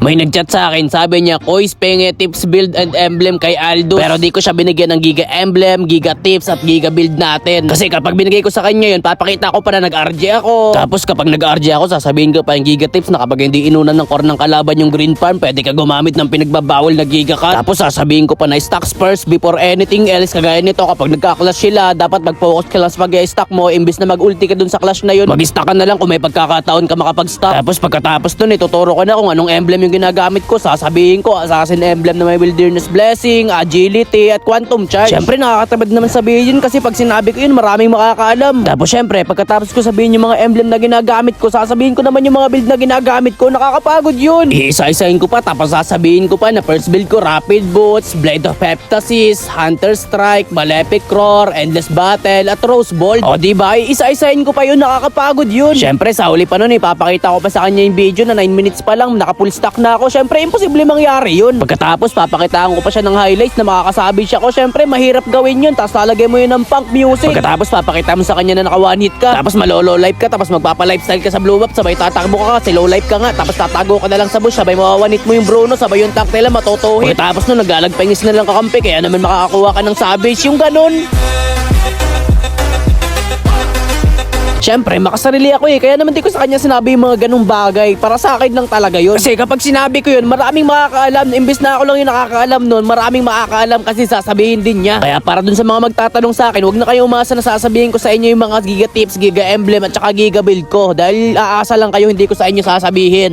May nagchat sa akin, sabi niya, Koy, penge tips build and emblem kay Aldo. Pero di ko siya binigyan ng giga emblem, giga tips at giga build natin. Kasi kapag binigay ko sa kanya yun, papakita ko pa na nag-RJ ako. Tapos kapag nag-RJ ako, sasabihin ko pa yung giga tips na kapag hindi inunan ng core ng kalaban yung green farm, pwede ka gumamit ng pinagbabawal na giga cut. Tapos sasabihin ko pa na stocks first before anything else. Kagaya nito, kapag nagka-clash sila, dapat mag-focus ka lang sa pag-stock mo. Imbis na mag-ulti ka dun sa clash na yun, mag-stock ka na lang kung may pagkakataon ka makapag-stock. Tapos pagkatapos dun, ituturo ko na kung anong emblem yung ginagamit ko. Sasabihin ko, assassin emblem na may wilderness blessing, agility, at quantum charge. Syempre, nakakatabad naman sabihin yun kasi pag sinabi ko yun, maraming makakaalam. Tapos syempre, pagkatapos ko sabihin yung mga emblem na ginagamit ko, sasabihin ko naman yung mga build na ginagamit ko, nakakapagod yun. Iisa-isahin ko pa, tapos sasabihin ko pa na first build ko, rapid boots, blade of heptasis, hunter strike, malefic roar, endless battle, at rose bolt. O diba, isa-isahin ko pa yun, nakakapagod yun. Syempre, sa huli pa nun, ipapakita ko pa sa kanya yung video na 9 minutes pa lang, naka full stack na ako. Syempre, imposible mangyari yun. Pagkatapos, papakitaan ko pa siya ng highlights na makakasabi siya ko. Syempre, mahirap gawin yun, tapos lalagay mo yun ng punk music. Pagkatapos, papakita mo sa kanya na naka one hit ka, tapos malolo life ka, tapos magpapa-lifestyle ka sa blue up, sabay tatakbo ka kasi low life ka nga, tapos tatago ka na lang sa bush, sabay mawawanit mo yung Bruno, sabay yung tank nila matotohit. Pagkatapos nun, naglalagpengis na lang kakampi, kaya naman makakakuha ka ng savage, yung ganun. Siyempre, makasarili ako kaya naman di ko sa kanya sinabi yung mga ganung bagay. Para sa akin lang talaga yun. Kasi kapag sinabi ko yun, maraming makakaalam. Imbis na ako lang yung nakakaalam nun, maraming makakaalam kasi sasabihin din niya. Kaya para dun sa mga magtatanong sa akin, huwag na kayo umasa na sasabihin ko sa inyo yung mga giga tips, giga emblem at saka giga build ko. Dahil aasa lang kayo, hindi ko sa inyo sasabihin.